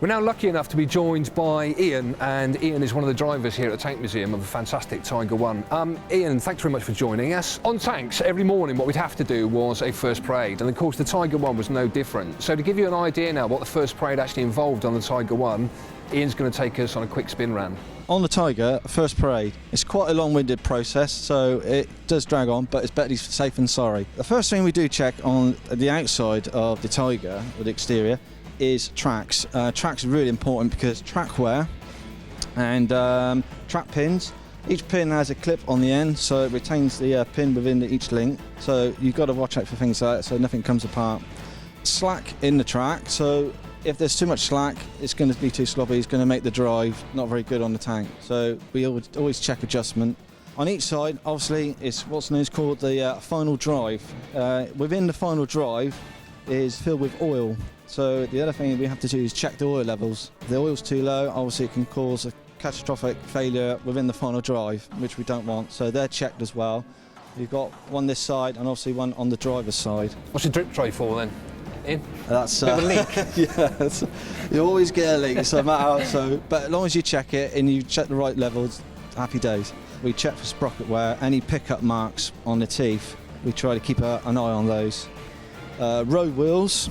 We're now lucky enough to be joined by Ian, and Ian is one of the drivers here at the Tank Museum of the fantastic Tiger 1. Ian, thanks very much for joining us. On tanks, every morning what we'd have to do was a first parade, and of course the Tiger 1 was no different. So to give you an idea now what the first parade actually involved on the Tiger 1, Ian's going to take us on a quick spin round. On the Tiger, first parade, it's quite a long-winded process, so it does drag on, but it's better to be safe than sorry. The first thing we do check on the outside of the Tiger, or the exterior, is tracks. Tracks are really important because track wear and track pins. Each pin has a clip on the end, so it retains the pin within each link. So you've got to watch out for things like that, so nothing comes apart. Slack in the track, so if there's too much slack, it's going to be too sloppy, it's going to make the drive not very good on the tank. So we always check adjustment. On each side, obviously, it's what's known as called the final drive. Within the final drive is filled with oil. So the other thing we have to do is check the oil levels. If the oil's too low, obviously it can cause a catastrophic failure within the final drive, which we don't want. So they're checked as well. You've got one this side and obviously one on the driver's side. What's your drip tray for then? In? That's a leak. Yeah, you always get a leak, so no matter how, but as long as you check it and you check the right levels, happy days. We check for sprocket wear, any pickup marks on the teeth, we try to keep an eye on those. Road wheels,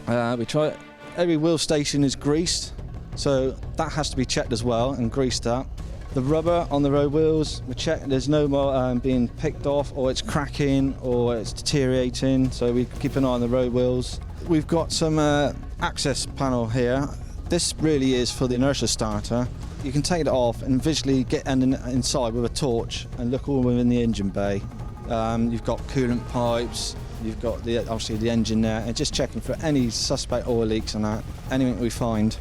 every wheel station is greased, so that has to be checked as well and greased up. The rubber on the road wheels, we check there's no more being picked off, or it's cracking or it's deteriorating, so we keep an eye on the road wheels. We've got some access panel here. This really is for the inertia starter. You can take it off and visually get inside with a torch and look all within the engine bay. You've got coolant pipes, you've got obviously the engine there, and just checking for any suspect oil leaks and that, anything we find.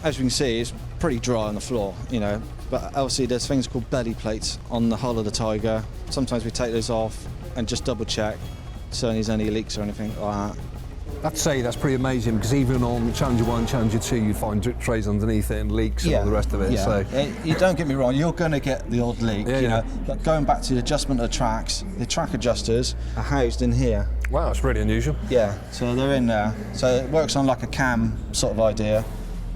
As we can see, it's pretty dry on the floor, you know. But obviously there's things called belly plates on the hull of the Tiger. Sometimes we take those off and just double check so there's any leaks or anything like that. I'd say that's pretty amazing, because even on Challenger 1, Challenger 2 you find drip trays underneath it and leaks and all the rest of it. Yeah. So. You don't get me wrong, you're going to get the odd leak, you know. But going back to the adjustment of the tracks, the track adjusters are housed in here. Wow, that's really unusual. Yeah, so they're in there. So it works on like a cam sort of idea.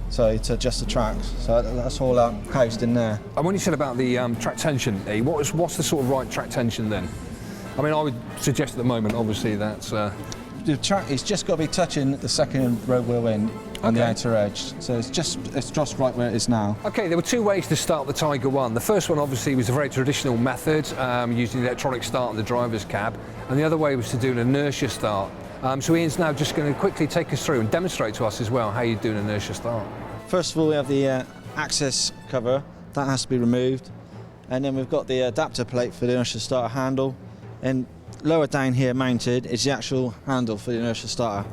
So to adjust the tracks, so that's all housed in there. And when you said about the track tension, what's the sort of right track tension then? I mean, I would suggest at the moment, obviously, that's... The track is just got to be touching the second road wheel end on the outer edge, so it's just right where it is now. Okay, there were two ways to start the Tiger 1. The first one obviously was a very traditional method, using the electronic start in the driver's cab, and the other way was to do an inertia start. So Ian's now just going to quickly take us through and demonstrate to us as well how you do an inertia start. First of all, we have the access cover, that has to be removed, and then we've got the adapter plate for the inertia starter handle, and lower down here mounted is the actual handle for the inertia starter.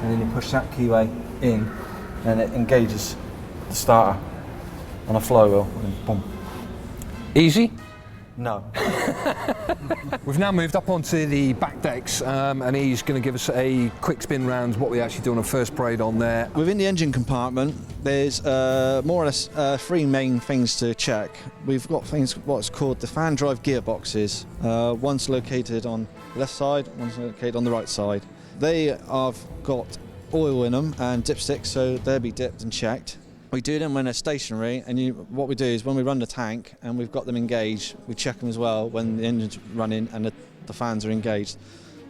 And then you push that keyway in and it engages the starter on a flywheel and boom. Easy? No. We've now moved up onto the back decks, and he's going to give us a quick spin round what we actually do on a first parade on there. Within the engine compartment, there's more or less three main things to check. We've got things what's called the fan drive gearboxes. One's located on the left side, one's located on the right side. They have got oil in them and dipsticks, so they'll be dipped and checked. We do them when they're stationary, and what we do is when we run the tank and we've got them engaged, we check them as well when the engine's running and the fans are engaged.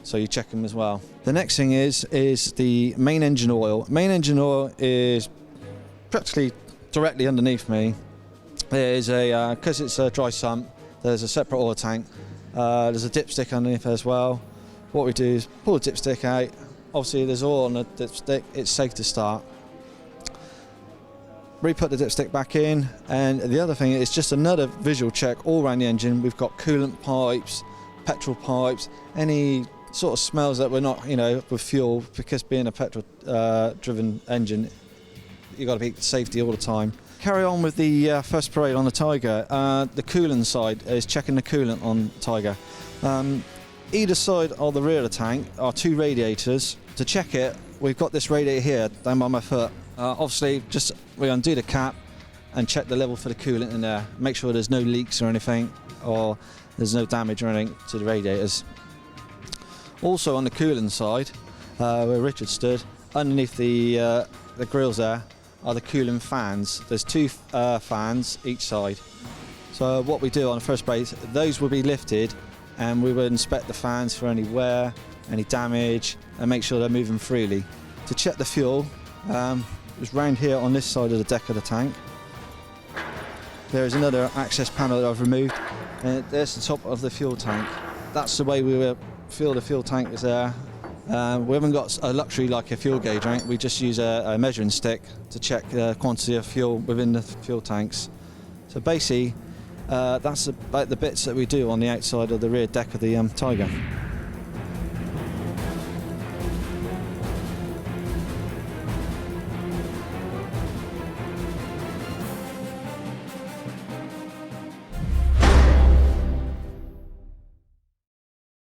So you check them as well. The next thing is the main engine oil. Main engine oil is practically directly underneath me. There's because it's a dry sump, there's a separate oil tank. There's a dipstick underneath as well. What we do is pull the dipstick out. Obviously there's oil on the dipstick, it's safe to start. Re-put the dipstick back in, and the other thing is just another visual check all around the engine. We've got coolant pipes, petrol pipes, any sort of smells that we're not, you know, with fuel, because being a petrol driven engine, you've got to be safety all the time. Carry on with the first parade on the Tiger. The coolant side is checking the coolant on Tiger. Either side of the rear of the tank are two radiators. To check it, we've got this radiator here down by my foot. Obviously, just we undo the cap, and check the level for the coolant in there. Make sure there's no leaks or anything, or there's no damage or anything to the radiators. Also on the coolant side, where Richard stood, underneath the grills there are the cooling fans. There's 2 fans each side. So what we do on the first spray, those will be lifted, and we will inspect the fans for any wear, any damage, and make sure they're moving freely. To check the fuel, it's round here on this side of the deck of the tank. There is another access panel that I've removed, and there's the top of the fuel tank. That's the way we will feel the fuel tank is there. We haven't got a luxury like a fuel gauge, right? We just use a measuring stick to check the quantity of fuel within the fuel tanks. So basically, that's about the bits that we do on the outside of the rear deck of the Tiger.